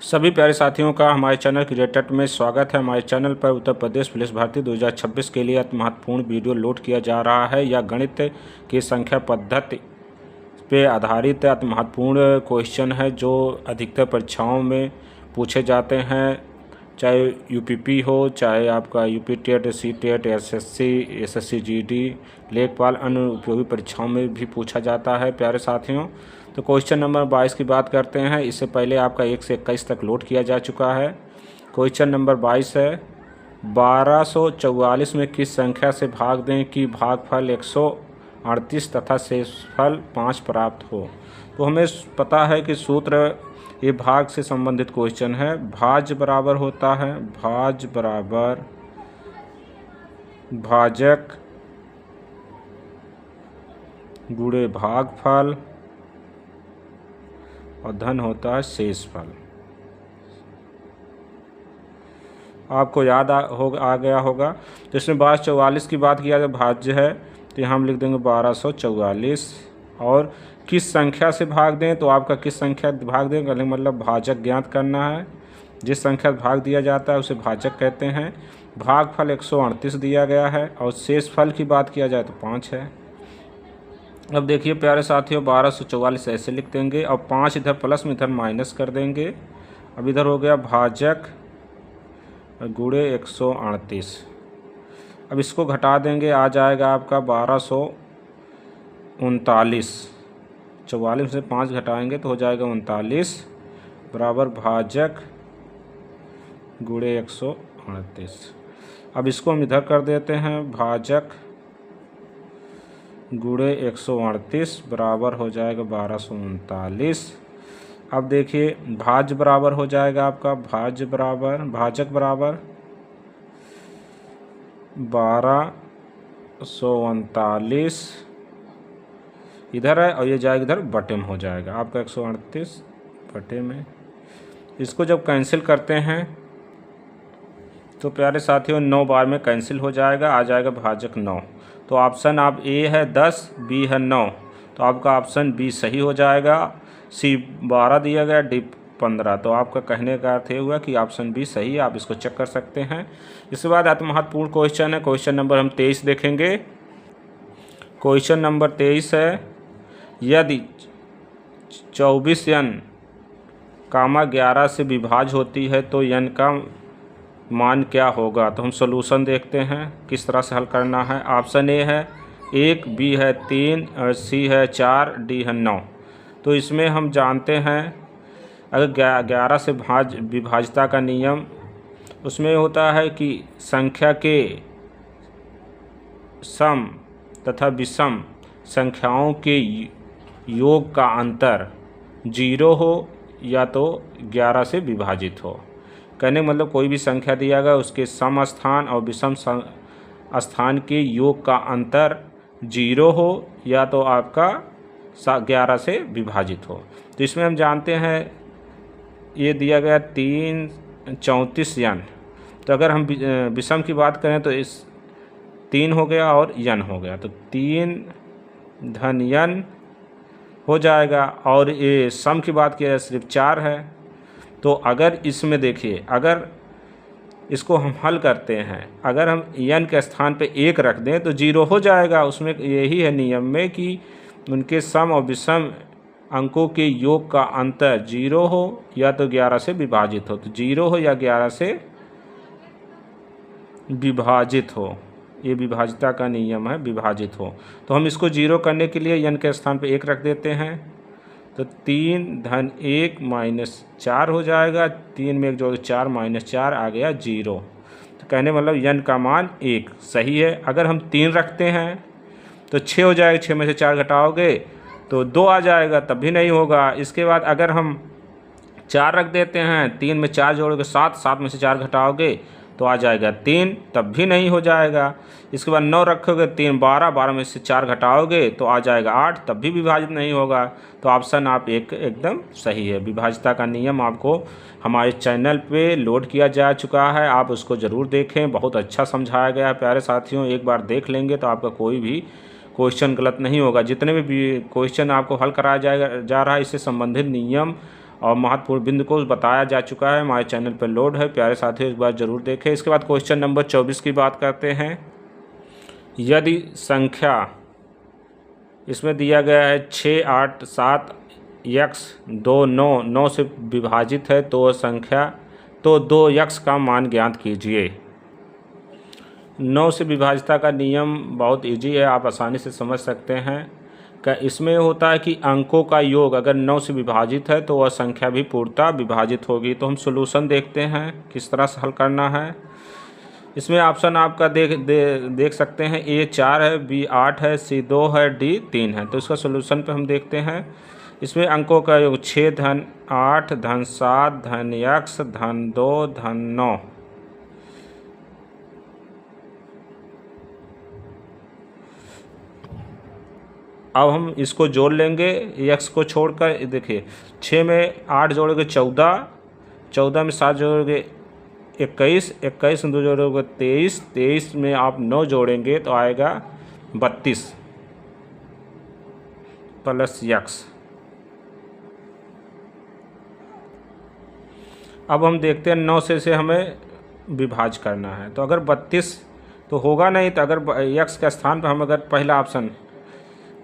सभी प्यारे साथियों का हमारे चैनल क्रिएटेड में स्वागत है। हमारे चैनल पर उत्तर प्रदेश पुलिस भर्ती 2026 के लिए अति महत्वपूर्ण वीडियो लोड किया जा रहा है। यह गणित की संख्या पद्धति पे आधारित अति महत्वपूर्ण क्वेश्चन है जो अधिकतर परीक्षाओं में पूछे जाते हैं, चाहे यूपीपी हो, चाहे आपका UP TET, C TET, SSC GD, लेखपाल, अन्य उपयोगी परीक्षाओं में भी पूछा जाता है। प्यारे साथियों, तो क्वेश्चन नंबर 22 की बात करते हैं। इससे पहले आपका 1 से 21 तक लोड किया जा चुका है। क्वेश्चन नंबर 22 है, 1244 में किस संख्या से भाग दें कि भागफल 138 तथा शेषफल 5 प्राप्त हो। तो हमें पता है कि सूत्र, ये भाग से संबंधित क्वेश्चन है। भाज्य बराबर होता है भाज्य बराबर भाजक गुणे भागफल और धन होता है शेषफल। आपको याद आ गया होगा। तो इसमें 1244 की बात किया जाए, भाज्य है तो यहाँ हम लिख देंगे 1244। और किस संख्या से भाग दें, तो आपका किस संख्या भाग दें का मतलब भाजक ज्ञात करना है। जिस संख्या भाग दिया जाता है उसे भाजक कहते हैं। भागफल 138 दिया गया है और शेषफल की बात किया जाए तो 5 है। अब देखिए प्यारे साथियों, 1244 ऐसे लिख देंगे और 5 इधर प्लस में इधर माइनस कर देंगे। अब इधर हो गया भाजक गुणे 138। अब इसको घटा देंगे, आ जाएगा आपका 1239। 44 से 5 घटाएंगे तो हो जाएगा 39 बराबर भाजक गुणे 138। अब इसको हम इधर कर देते हैं, भाजक गुणे 138 बराबर हो जाएगा 1239। अब देखिए भाज्य बराबर हो जाएगा आपका भाजक बराबर 1239 इधर है और ये जाएगा इधर बटे में हो जाएगा आपका 138 बटे में। इसको जब कैंसिल करते हैं तो प्यारे साथियों 9 बार में कैंसिल हो जाएगा, आ जाएगा भाजक 9। तो ऑप्शन आप ए है 10, बी है 9, तो आपका ऑप्शन बी सही हो जाएगा। सी 12 दिया गया, डी 15। तो आपका कहने का अर्थ ये हुआ कि ऑप्शन बी सही है। आप इसको चेक कर सकते हैं। इसके बाद अति महत्वपूर्ण क्वेश्चन है, क्वेश्चन नंबर हम 23 देखेंगे। क्वेश्चन नंबर 23 है, यदि 24 n, 11 से विभाज्य होती है तो n का मान क्या होगा। तो हम सॉल्यूशन देखते हैं किस तरह से हल करना है। ऑप्शन ए है 1, बी है 3 और सी है 4, डी है 9। तो इसमें हम जानते हैं अगर 11 से विभाज्यता का नियम उसमें होता है कि संख्या के सम तथा विषम संख्याओं के योग का अंतर 0 हो या तो 11 से विभाजित हो। कहने का मतलब कोई भी संख्या दिया गया उसके सम स्थान और विषम स्थान के योग का अंतर 0 हो या तो आपका 11 से विभाजित हो। तो इसमें हम जानते हैं ये दिया गया 3 34 n। तो अगर हम विषम की बात करें तो इस 3 हो गया और n हो गया, तो 3 धन n हो जाएगा। और ये सम की बात किया जाए सिर्फ 4 है। तो अगर इसमें देखिए, अगर इसको हम हल करते हैं, अगर हम n के स्थान पे 1 रख दें तो 0 हो जाएगा। उसमें यही है नियम में कि उनके सम और विषम अंकों के योग का अंतर 0 हो या तो 11 से विभाजित हो। तो 0 हो या 11 से विभाजित हो, ये विभाजिता का नियम है, विभाजित हो। तो हम इसको 0 करने के लिए n के स्थान पे 1 रख देते हैं। तो 3 धन 1 माइनस 4 हो जाएगा। 3 में 1 जोड़ 4 माइनस 4 आ गया 0। तो कहने मतलब n का मान 1 सही है। अगर हम 3 रखते हैं तो 6 हो जाएगा, 6 में से 4 घटाओगे तो 2 आ जाएगा, तब भी नहीं होगा। इसके बाद अगर हम 4 रख देते हैं, 3 में 4 जोड़ोगे 7, 7 में से 4 घटाओगे तो आ जाएगा 3, तब भी नहीं हो जाएगा। इसके बाद 9 रखोगे, 3 12, 12 में से 4 घटाओगे तो आ जाएगा 8, तब भी विभाजित नहीं होगा। तो ऑप्शन आप एकदम सही है। विभाजिता का नियम आपको हमारे चैनल पे लोड किया जा चुका है, आप उसको ज़रूर देखें। बहुत अच्छा समझाया गया है प्यारे साथियों। एक बार देख लेंगे तो आपका कोई भी क्वेश्चन गलत नहीं होगा। जितने भी क्वेश्चन आपको हल कराया जा रहा है इससे संबंधित नियम और महत्वपूर्ण बिंदु को बताया जा चुका है, हमारे चैनल पर लोड है। प्यारे साथियों, एक बार ज़रूर देखें। इसके बाद क्वेश्चन नंबर 24 की बात करते हैं। यदि संख्या इसमें दिया गया है 6, 8, 7 x 2, 9, 9 से विभाजित है तो संख्या, तो 2x का मान ज्ञात कीजिए। 9 से विभाजिता का नियम बहुत इजी है, आप आसानी से समझ सकते हैं। का इसमें होता है कि अंकों का योग अगर 9 से विभाजित है तो वह संख्या भी पूर्णतः विभाजित होगी। तो हम सॉल्यूशन देखते हैं किस तरह से हल करना है। इसमें ऑप्शन आपका देख सकते हैं। ए 4 है, बी 8 है, सी 2 है, डी 3 है। तो इसका सॉल्यूशन पे हम देखते हैं। इसमें अंकों का योग 6 धन 8 धन 7 धन x धन 2 धन 9। अब हम इसको जोड़ लेंगे x को छोड़कर। देखिए 6 में 8 जोड़ोगे 14, 14 में 7 जोड़ोगे 21, 21 में 2 जोड़ोगे 23, 23 में आप 9 जोड़ेंगे तो आएगा 32 प्लस x। अब हम देखते हैं 9 से हमें विभाज करना है। तो अगर 32 तो होगा नहीं, तो अगर x के स्थान पर हम अगर पहला ऑप्शन,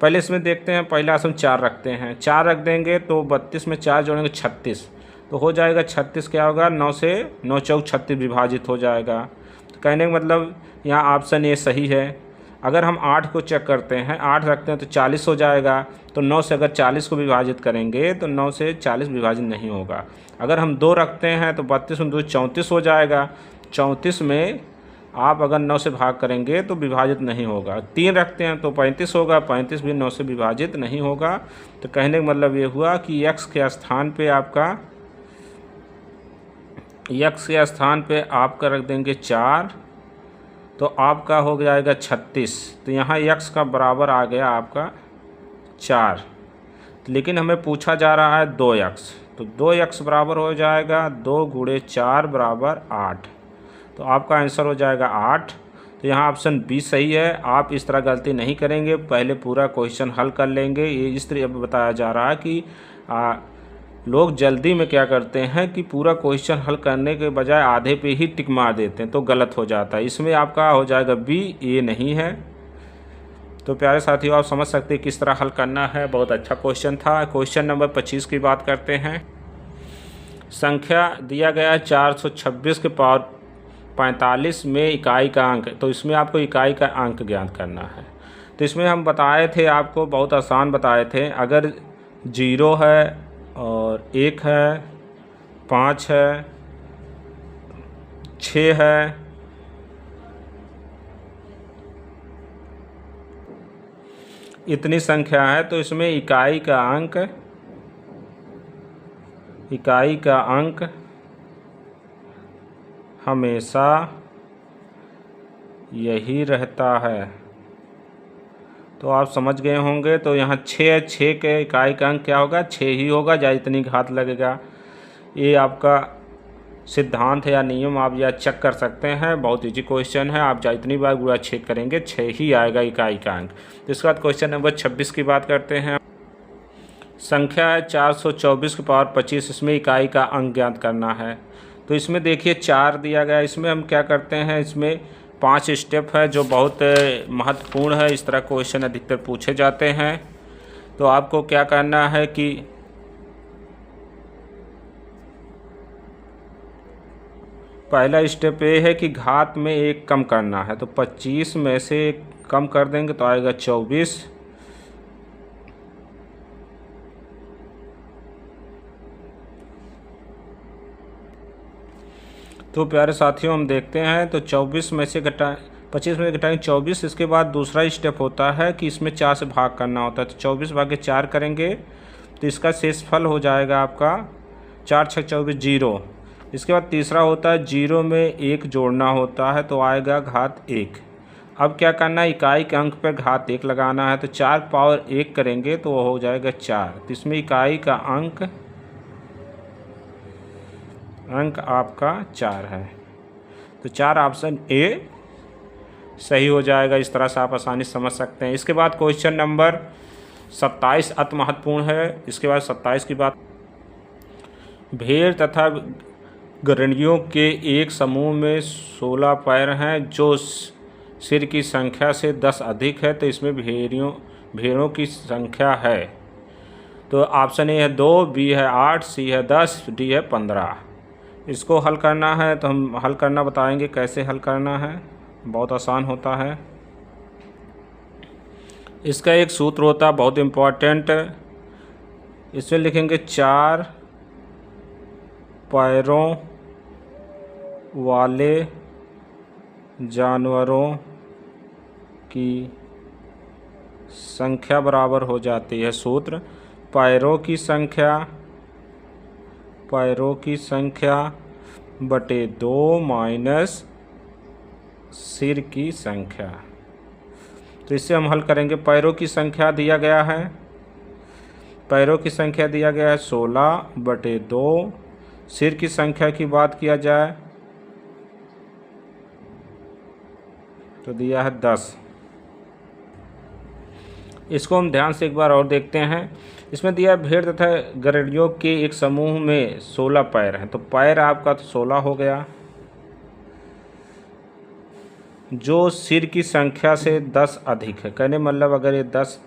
पहले इसमें देखते हैं, पहला ऑप्शन 4 रखते हैं। 4 रख देंगे तो 32 में 4 जोड़ेंगे 36, तो हो जाएगा 36 क्या होगा 9 से 9 चौक 36 विभाजित हो जाएगा। तो कहने का मतलब यहाँ ऑप्शन ए सही है। अगर हम 8 को चेक करते हैं, 8 रखते हैं तो 40 हो जाएगा। तो 9 से अगर 40 को विभाजित करेंगे तो 9 से 40 विभाजित नहीं होगा। अगर हम 2 रखते हैं तो 32 में 2 34 हो जाएगा। 34 में आप अगर 9 से भाग करेंगे तो विभाजित नहीं होगा। 3 रखते हैं तो 35 होगा, 35 भी 9 से विभाजित नहीं होगा। तो कहने का मतलब ये हुआ कि x के स्थान पे आपका, x के स्थान पे आपका रख देंगे 4, तो आपका हो जाएगा 36। तो यहाँ x का बराबर आ गया आपका 4, लेकिन हमें पूछा जा रहा है 2x, तो 2x बराबर हो जाएगा 2 गुणे 4 बराबर 8। तो आपका आंसर हो जाएगा 8। तो यहाँ ऑप्शन बी सही है। आप इस तरह गलती नहीं करेंगे, पहले पूरा क्वेश्चन हल कर लेंगे। ये इस तरह बताया जा रहा है कि लोग जल्दी में क्या करते हैं कि पूरा क्वेश्चन हल करने के बजाय आधे पे ही टिक मार देते हैं, तो गलत हो जाता है। इसमें आपका हो जाएगा बी, ए नहीं है। तो प्यारे साथियों, आप समझ सकते हैं किस तरह हल करना है। बहुत अच्छा क्वेश्चन था। क्वेश्चन नंबर 25 की बात करते हैं। संख्या दिया गया है 426 के पावर 45 में इकाई का अंक, तो इसमें आपको इकाई का अंक ज्ञात करना है। तो इसमें हम बताए थे, आपको बहुत आसान बताए थे। अगर 0 है और 1 है, 5 है, 6 है, इतनी संख्या है तो इसमें इकाई का अंक हमेशा यही रहता है। तो आप समझ गए होंगे। तो यहाँ 6 के इकाई का अंक क्या होगा, 6 ही होगा, या इतनी घात लगेगा। ये आपका सिद्धांत है या नियम, आप यह चेक कर सकते हैं। बहुत इजी क्वेश्चन है, आप जितनी बार गुणा चेक करेंगे 6 ही आएगा इकाई का अंक। इसके बाद क्वेश्चन नंबर 26 की बात करते हैं। संख्या है 424 के पावर 25, इसमें इकाई का अंक ज्ञात करना है। तो इसमें देखिए 4 दिया गया। इसमें हम क्या करते हैं, इसमें 5 स्टेप है जो बहुत महत्वपूर्ण है। इस तरह क्वेश्चन अधिकतर पूछे जाते हैं। तो आपको क्या करना है कि पहला स्टेप ये है कि घात में 1 कम करना है। तो 25 में से 1 कम कर देंगे तो आएगा 24। तो प्यारे साथियों, हम देखते हैं। तो 24 में से 25 में घटाएंगे 24। इसके बाद दूसरा स्टेप होता है कि इसमें 4 से भाग करना होता है। तो 24 भागे 4 करेंगे तो इसका शेषफल हो जाएगा आपका 4 6 24 0। इसके बाद तीसरा होता है 0 में 1 जोड़ना होता है, तो आएगा घात 1। अब क्या करना है, इकाई के अंक पर घात 1 लगाना है। तो 4 पावर 1 करेंगे तो वो हो जाएगा 4। तो इसमें इकाई का अंक आपका 4 है। तो 4 ऑप्शन ए सही हो जाएगा। इस तरह से आप आसानी से समझ सकते हैं। इसके बाद क्वेश्चन नंबर 27 अति महत्वपूर्ण है। इसके बाद 27 की बात, भेड़ तथा गड़ेड़ियों के एक समूह में 16 पैर हैं जो सिर की संख्या से 10 अधिक है, तो इसमें भेड़ों की संख्या है। तो ऑप्शन ए है 2, बी है 8, सी है 10, डी है 15। इसको हल करना है तो हम हल करना बताएंगे कैसे हल करना है। बहुत आसान होता है। इसका एक सूत्र होता है बहुत इम्पोर्टेंट। इसमें लिखेंगे 4 पैरों वाले जानवरों की संख्या बराबर हो जाती है। सूत्र पैरों की संख्या बटे 2 माइनस सिर की संख्या। तो इससे हम हल करेंगे। पैरों की संख्या दिया गया है 16 बटे 2। सिर की संख्या की बात किया जाए तो दिया है 10। इसको हम ध्यान से एक बार और देखते हैं। इसमें दिया है भेड़ तथा गड़ेड़ियों के एक समूह में 16 पैर हैं, तो पैर आपका तो 16 हो गया, जो सिर की संख्या से 10 अधिक है। कहने मतलब अगर ये 10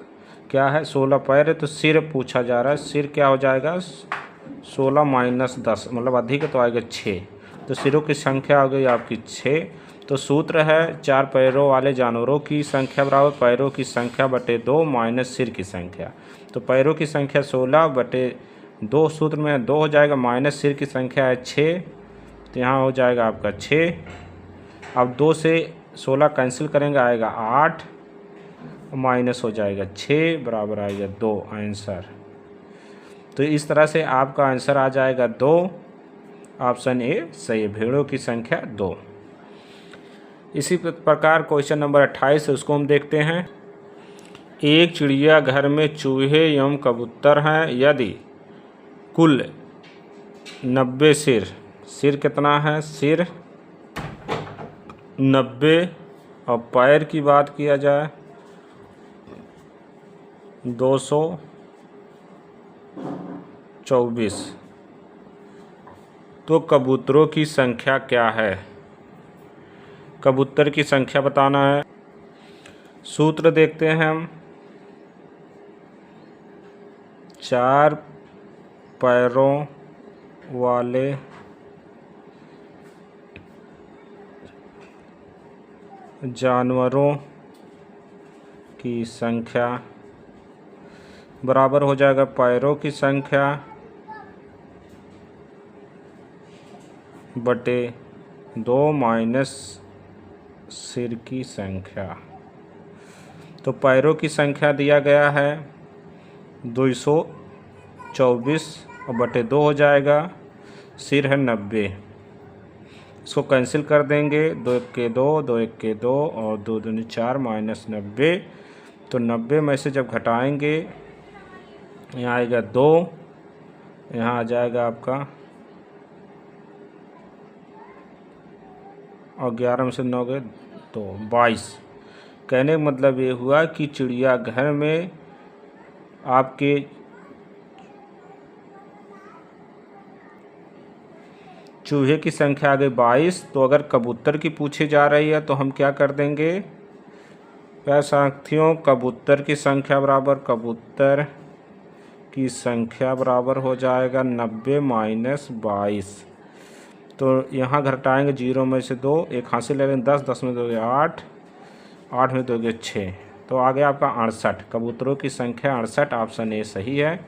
क्या है 16 पैर है तो सिर पूछा जा रहा है। सिर क्या हो जाएगा 16 माइनस 10 मतलब अधिक है तो आएगा 6। तो सिरों की संख्या हो गई आपकी 6। तो सूत्र है 4 पैरों वाले जानवरों की संख्या बराबर पैरों की संख्या बटे 2 माइनस सिर की संख्या। तो पैरों की संख्या 16 बटे 2 सूत्र में 2 हो जाएगा, माइनस सिर की संख्या है 6, तो यहाँ हो जाएगा आपका 6। अब 2 से 16 कैंसिल करेंगे आएगा 8, माइनस हो जाएगा 6 बराबर आएगा 2 आंसर। तो इस तरह से आपका आंसर आ जाएगा 2। ऑप्शन ए सही है, भेड़ों की संख्या 2। इसी प्रकार क्वेश्चन नंबर 28 है, उसको हम देखते हैं। एक चिड़ियाघर में चूहे एवं कबूतर हैं। यदि कुल 90 सिर कितना है सिर 90 और पैर की बात किया जाए 224, तो कबूतरों की संख्या क्या है? कबूतर की संख्या बताना है। सूत्र देखते हैं हम। 4 पैरों वाले जानवरों की संख्या बराबर हो जाएगा पैरों की संख्या बटे 2 माइनस सिर की संख्या। तो पैरों की संख्या दिया गया है 224 और बटे 2 हो जाएगा, सिर है 90। इसको कैंसिल कर देंगे, 2 1 के 2, 2 1 के 2 और 2 दूनी 4 माइनस 90। तो 90 में से जब घटाएंगे यहाँ आएगा 2, यहाँ आ जाएगा आपका और 11 में से 9 गए तो 22। कहने का मतलब ये हुआ कि चिड़ियाघर में आपके चूहे की संख्या आ गई 22। तो अगर कबूतर की पूछी जा रही है तो हम क्या कर देंगे क्या साथियों, कबूतर की संख्या बराबर हो जाएगा 90 माइनस 22। तो यहाँ घटाएंगे 0 में से 2, एक हासिल ले लेंगे 10, 10 में दोगे 8, 8 में दोगे 6, तो आ गया आपका 68। कबूतरों की संख्या 68, ऑप्शन ए सही है।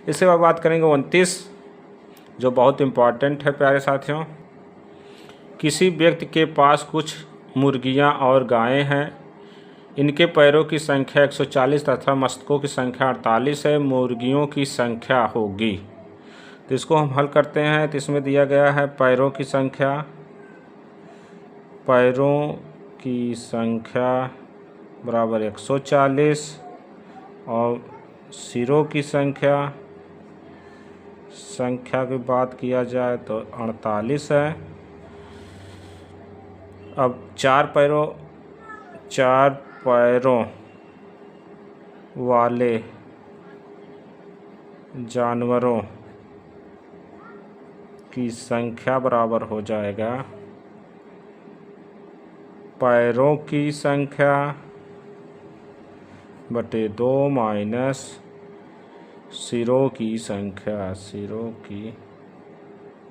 इसके बाद बात करेंगे 29, जो बहुत इम्पॉर्टेंट है प्यारे साथियों। किसी व्यक्ति के पास कुछ मुर्गियां और गायें हैं। इनके पैरों की संख्या 140 तथा मस्तकों की संख्या 48 है। मुर्गियों की संख्या होगी, तो इसको हम हल करते हैं। तो इसमें दिया गया है पैरों की संख्या बराबर 140 और सिरों की संख्या की बात किया जाए तो 48 है। अब 4 पैरों वाले जानवरों की संख्या बराबर हो जाएगा पैरों की संख्या बटे 2 माइनस सिरों की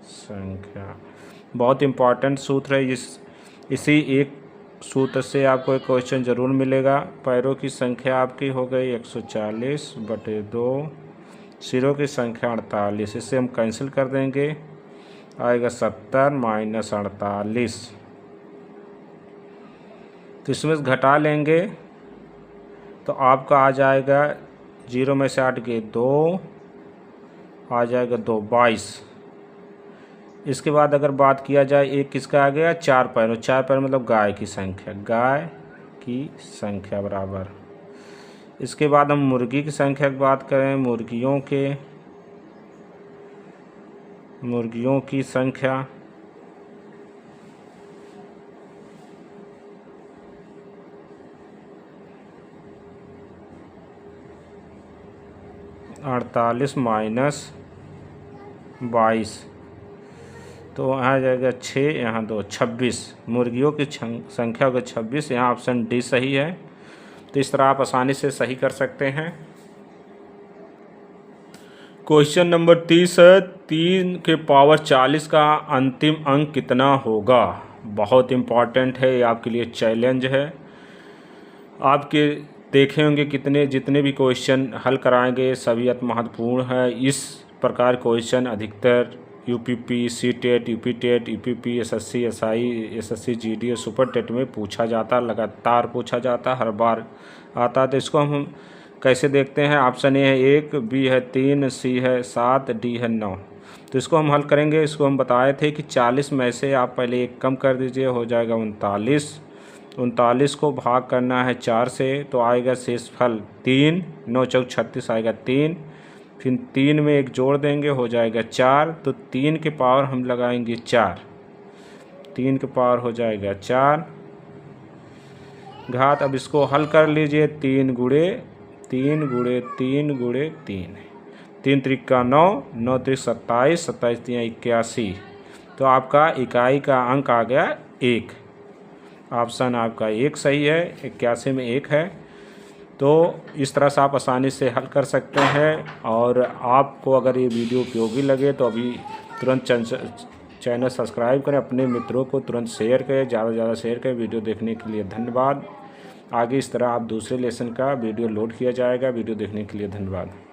संख्या। बहुत इम्पॉर्टेंट सूत्र है। इसी एक सूत्र से आपको एक क्वेश्चन ज़रूर मिलेगा। पैरों की संख्या आपकी हो गई 140 बटे 2, सिरों की संख्या 48। इससे हम कैंसिल कर देंगे, आएगा 70 माइनस 48। तो इसमें घटा लेंगे तो आपका आ जाएगा 0 में से 8 गए 2, आ जाएगा 2 22। इसके बाद अगर बात किया जाए एक किसका आ गया 4 पैरों, 4 पैर मतलब गाय की संख्या बराबर। इसके बाद हम मुर्गी की संख्या की बात करें, मुर्गियों की संख्या -48 माइनस 22, तो आ जाएगा 6, यहाँ 2 26। मुर्गियों की संख्या होगी 26। यहाँ ऑप्शन डी सही है। तो इस तरह आप आसानी से सही कर सकते हैं। क्वेश्चन नंबर 30 है, 3 के पावर 40 का अंतिम अंक कितना होगा। बहुत इम्पॉर्टेंट है, ये आपके लिए चैलेंज है। आपके देखे होंगे जितने भी क्वेश्चन हल कराएंगे सभी अति महत्वपूर्ण है। इस प्रकार क्वेश्चन अधिकतर UPP, CTET, UPTET, UPP, SSC, SI, SSC GD और सुपर टेट में पूछा जाता, लगातार पूछा जाता, हर बार आता। तो इसको हम कैसे देखते हैं। ऑप्शन ए है 1, बी है 3, सी है 7, डी है 9। तो इसको हम हल करेंगे। इसको हम बताए थे कि 40 में से आप पहले 1 कम कर दीजिए, हो जाएगा 39। 39 को भाग करना है 4 से, तो आएगा शेषफल 3, 9 चौक 36 आएगा 3। फिर 3 में 1 जोड़ देंगे, हो जाएगा 4। तो 3 के पावर हम लगाएंगे 4, 3 के पावर हो जाएगा 4 घात। अब इसको हल कर लीजिए, 3 गुणे 3 गुणे 3 गुणे 3, 3 त्रिका 9, 9 त्रिक 27, 27 3 81। तो आपका इकाई का अंक आ गया 1। ऑप्शन आपका 1 सही है, 81 में 1 है। तो इस तरह से आप आसानी से हल कर सकते हैं। और आपको अगर ये वीडियो उपयोगी लगे तो अभी तुरंत चैनल सब्सक्राइब करें, अपने मित्रों को तुरंत शेयर करें, ज़्यादा से ज़्यादा शेयर करें। वीडियो देखने के लिए धन्यवाद। आगे इस तरह आप दूसरे लेसन का वीडियो लोड किया जाएगा। वीडियो देखने के लिए धन्यवाद।